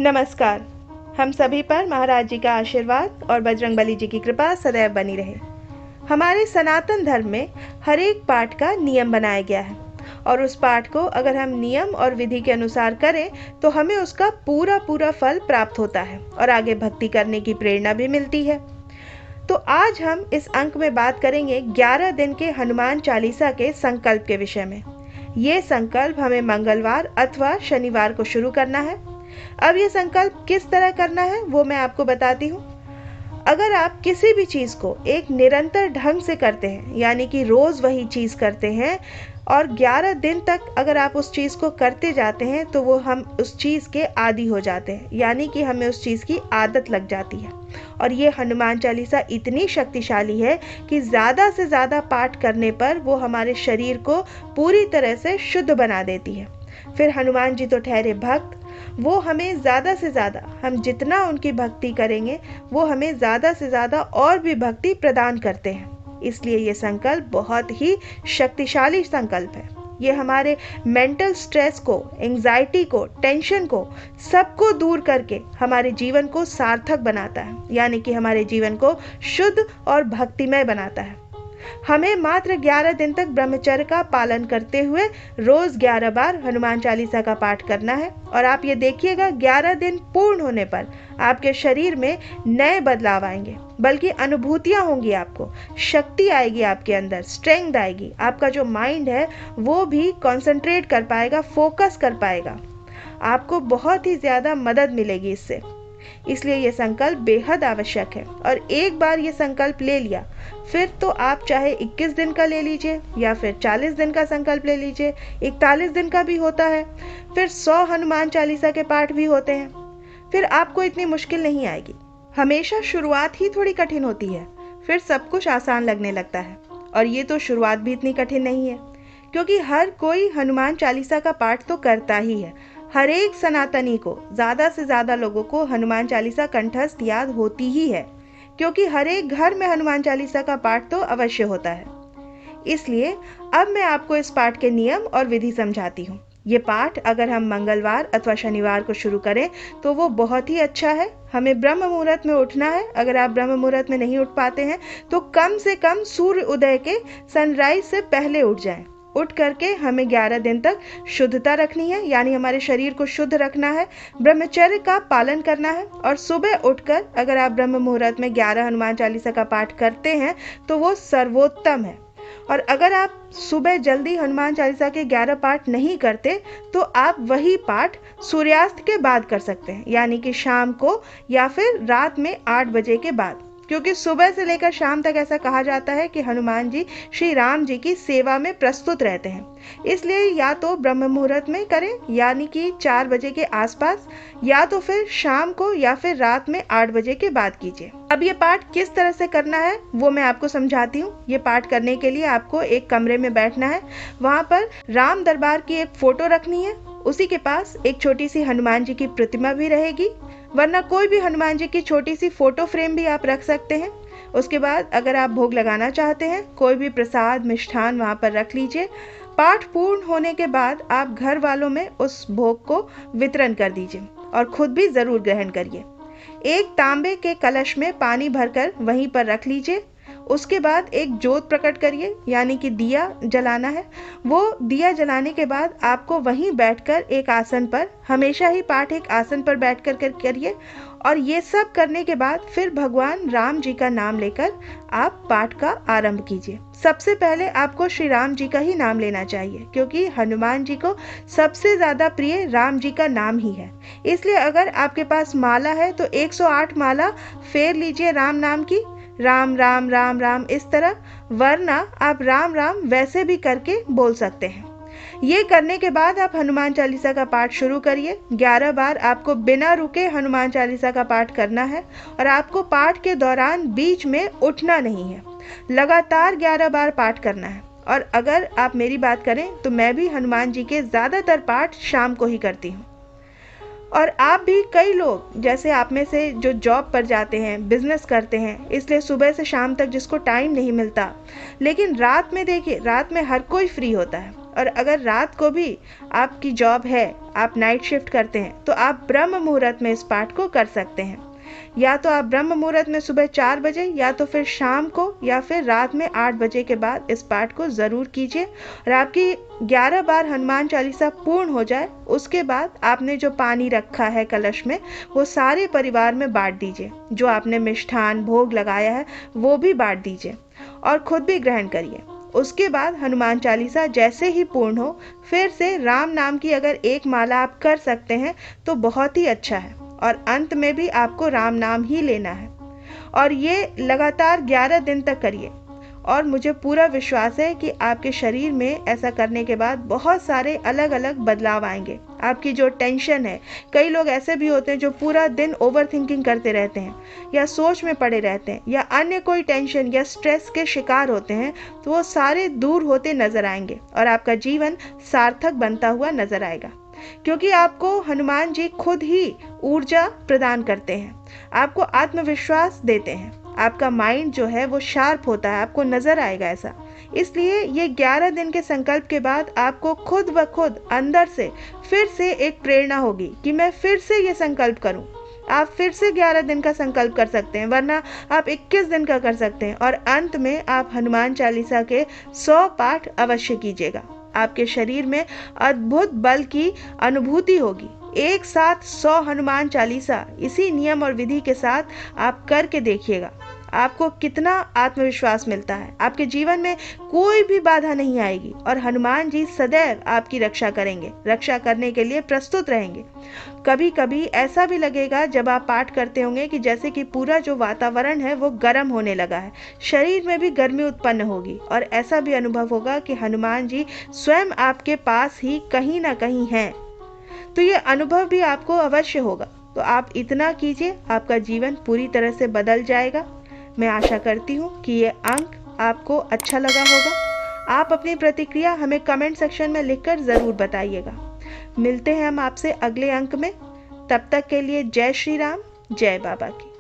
नमस्कार। हम सभी पर महाराज जी का आशीर्वाद और बजरंगबली जी की कृपा सदैव बनी रहे। हमारे सनातन धर्म में हर एक पाठ का नियम बनाया गया है और उस पाठ को अगर हम नियम और विधि के अनुसार करें तो हमें उसका पूरा पूरा फल प्राप्त होता है और आगे भक्ति करने की प्रेरणा भी मिलती है। तो आज हम इस अंक में बात करेंगे 11 दिन के हनुमान चालीसा के संकल्प के विषय में। ये संकल्प हमें मंगलवार अथवा शनिवार को शुरू करना है। अब ये संकल्प किस तरह करना है वो मैं आपको बताती हूँ। अगर आप किसी भी चीज़ को एक निरंतर ढंग से करते हैं, यानी कि रोज़ वही चीज़ करते हैं और 11 दिन तक अगर आप उस चीज़ को करते जाते हैं तो वो हम उस चीज़ के आदी हो जाते हैं, यानी कि हमें उस चीज़ की आदत लग जाती है। और ये हनुमान चालीसा इतनी शक्तिशाली है कि ज़्यादा से ज़्यादा पाठ करने पर वो हमारे शरीर को पूरी तरह से शुद्ध बना देती है। फिर हनुमान जी तो ठहरे भक्त, वो हमें ज़्यादा से ज़्यादा, हम जितना उनकी भक्ति करेंगे वो हमें ज़्यादा से ज़्यादा और भी भक्ति प्रदान करते हैं। इसलिए ये संकल्प बहुत ही शक्तिशाली संकल्प है। ये हमारे मेंटल स्ट्रेस को, एंजाइटी को, टेंशन को, सबको दूर करके हमारे जीवन को सार्थक बनाता है, यानी कि हमारे जीवन को शुद्ध और भक्तिमय बनाता है। हमें मात्र 11 दिन तक ब्रह्मचर्य का पालन करते हुए रोज 11 बार हनुमान चालीसा का पाठ करना है। और आप ये देखिएगा 11 दिन पूर्ण होने पर आपके शरीर में नए बदलाव आएंगे, बल्कि अनुभूतियां होंगी, आपको शक्ति आएगी, आपके अंदर स्ट्रेंथ आएगी, आपका जो माइंड है वो भी कंसंट्रेट कर पाएगा, फोकस कर पाएगा। आपको बहुत ही ज़्यादा मदद मिलेगी इससे। इसलिए ये संकल्प बेहद आवश्यक है। और एक बार ये संकल्प ले लिया फिर तो आप चाहे 21 दिन का ले लीजिए या फिर 40 दिन का संकल्प ले लीजिए, 41 दिन का भी होता है, फिर 100 हनुमान चालीसा के पाठ भी होते हैं। फिर आपको इतनी मुश्किल नहीं आएगी। हमेशा शुरुआत ही थोड़ी कठिन होती है, फिर सब कुछ आसान लगने लगता है। और ये तो शुरुआत भी इतनी कठिन नहीं है, क्योंकि हर कोई हनुमान चालीसा का पाठ तो करता ही है। हर एक सनातनी को, ज़्यादा से ज़्यादा लोगों को हनुमान चालीसा कंठस्थ याद होती ही है, क्योंकि हर एक घर में हनुमान चालीसा का पाठ तो अवश्य होता है। इसलिए अब मैं आपको इस पाठ के नियम और विधि समझाती हूँ। ये पाठ अगर हम मंगलवार अथवा शनिवार को शुरू करें तो वो बहुत ही अच्छा है। हमें ब्रह्म मुहूर्त में उठना है। अगर आप ब्रह्म मुहूर्त में नहीं उठ पाते हैं तो कम से कम सूर्य उदय के, सनराइज से पहले उठ जाएं। उठ करके हमें 11 दिन तक शुद्धता रखनी है, यानी हमारे शरीर को शुद्ध रखना है, ब्रह्मचर्य का पालन करना है। और सुबह उठकर अगर आप ब्रह्म मुहूर्त में 11 हनुमान चालीसा का पाठ करते हैं तो वो सर्वोत्तम है। और अगर आप सुबह जल्दी हनुमान चालीसा के 11 पाठ नहीं करते तो आप वही पाठ सूर्यास्त के बाद कर सकते हैं, यानी कि शाम को या फिर रात में 8 बजे के बाद। क्योंकि सुबह से लेकर शाम तक ऐसा कहा जाता है कि हनुमान जी श्री राम जी की सेवा में प्रस्तुत रहते हैं। इसलिए या तो ब्रह्म मुहूर्त में करें, यानी कि 4 बजे के आसपास, या तो फिर शाम को या फिर रात में 8 बजे के बाद कीजिए। अब ये पाठ किस तरह से करना है वो मैं आपको समझाती हूँ। ये पाठ करने के लिए आपको एक कमरे में बैठना है। वहाँ पर राम दरबार की एक फोटो रखनी है, उसी के पास एक छोटी सी हनुमान जी की प्रतिमा भी रहेगी, वरना कोई भी हनुमान जी की छोटी सी फोटो फ्रेम भी आप रख सकते हैं। उसके बाद अगर आप भोग लगाना चाहते हैं, कोई भी प्रसाद मिष्ठान वहाँ पर रख लीजिए। पाठ पूर्ण होने के बाद आप घर वालों में उस भोग को वितरण कर दीजिए और खुद भी जरूर ग्रहण करिए। एक तांबे के कलश में पानी भरकर वहीं पर रख लीजिए। उसके बाद एक जोत प्रकट करिए, यानी कि दिया जलाना है। वो दिया जलाने के बाद आपको वहीं बैठकर एक आसन पर, हमेशा ही पाठ एक आसन पर बैठकर करिए। और ये सब करने के बाद फिर भगवान राम जी का नाम लेकर आप पाठ का आरंभ कीजिए। सबसे पहले आपको श्री राम जी का ही नाम लेना चाहिए, क्योंकि हनुमान जी को सबसे ज़्यादा प्रिय राम जी का नाम ही है। इसलिए अगर आपके पास माला है तो 108 माला फेर लीजिए राम नाम की, राम राम राम राम इस तरह, वरना आप राम राम वैसे भी करके बोल सकते हैं। ये करने के बाद आप हनुमान चालीसा का पाठ शुरू करिए। 11 बार आपको बिना रुके हनुमान चालीसा का पाठ करना है और आपको पाठ के दौरान बीच में उठना नहीं है। लगातार 11 बार पाठ करना है। और अगर आप मेरी बात करें तो मैं भी हनुमान जी के ज़्यादातर पाठ शाम को ही करती हूँ। और आप भी, कई लोग जैसे आप में से जो जॉब पर जाते हैं, बिजनेस करते हैं, इसलिए सुबह से शाम तक जिसको टाइम नहीं मिलता, लेकिन रात में देखिए, रात में हर कोई फ्री होता है। और अगर रात को भी आपकी जॉब है, आप नाइट शिफ्ट करते हैं तो आप ब्रह्म मुहूर्त में इस पाठ को कर सकते हैं। या तो आप ब्रह्म मुहूर्त में सुबह 4 बजे या तो फिर शाम को या फिर रात में 8 बजे के बाद इस पाठ को ज़रूर कीजिए। और आपकी 11 बार हनुमान चालीसा पूर्ण हो जाए उसके बाद आपने जो पानी रखा है कलश में वो सारे परिवार में बांट दीजिए। जो आपने मिष्ठान भोग लगाया है वो भी बांट दीजिए और खुद भी ग्रहण करिए। उसके बाद हनुमान चालीसा जैसे ही पूर्ण हो फिर से राम नाम की अगर एक माला आप कर सकते हैं तो बहुत ही अच्छा है। और अंत में भी आपको राम नाम ही लेना है और ये लगातार 11 दिन तक करिए। और मुझे पूरा विश्वास है कि आपके शरीर में ऐसा करने के बाद बहुत सारे अलग अलग बदलाव आएंगे। आपकी जो टेंशन है, कई लोग ऐसे भी होते हैं जो पूरा दिन ओवर थिंकिंग करते रहते हैं या सोच में पड़े रहते हैं या अन्य कोई टेंशन या स्ट्रेस के शिकार होते हैं, तो वो सारे दूर होते नजर आएंगे और आपका जीवन सार्थक बनता हुआ नजर आएगा। क्योंकि आपको हनुमान जी खुद ही ऊर्जा प्रदान करते हैं, आपको आत्मविश्वास देते हैं, आपका माइंड जो है वो शार्प होता है, आपको नजर आएगा ऐसा। इसलिए ये 11 दिन के संकल्प के बाद आपको खुद ब खुद अंदर से फिर से एक प्रेरणा होगी कि मैं फिर से ये संकल्प करूं। आप फिर से 11 दिन का संकल्प कर सकते हैं, वरना आप 21 दिन का कर सकते हैं। और अंत में आप हनुमान चालीसा के 100 पाठ अवश्य कीजिएगा। आपके शरीर में अद्भुत बल की अनुभूति होगी। एक साथ 100 हनुमान चालीसा इसी नियम और विधि के साथ आप करके देखिएगा, आपको कितना आत्मविश्वास मिलता है। आपके जीवन में कोई भी बाधा नहीं आएगी और हनुमान जी सदैव आपकी रक्षा करेंगे, रक्षा करने के लिए प्रस्तुत रहेंगे। कभी कभी ऐसा भी लगेगा जब आप पाठ करते होंगे कि जैसे कि पूरा जो वातावरण है वो गर्म होने लगा है, शरीर में भी गर्मी उत्पन्न होगी और ऐसा भी अनुभव होगा कि हनुमान जी स्वयं आपके पास ही कहीं ना कहीं हैं। तो ये अनुभव भी आपको अवश्य होगा। तो आप इतना कीजिए, आपका जीवन पूरी तरह से बदल जाएगा। मैं आशा करती हूँ कि ये अंक आपको अच्छा लगा होगा। आप अपनी प्रतिक्रिया हमें कमेंट सेक्शन में लिखकर ज़रूर बताइएगा। मिलते हैं हम आपसे अगले अंक में। तब तक के लिए जय श्री राम, जय बाबा की।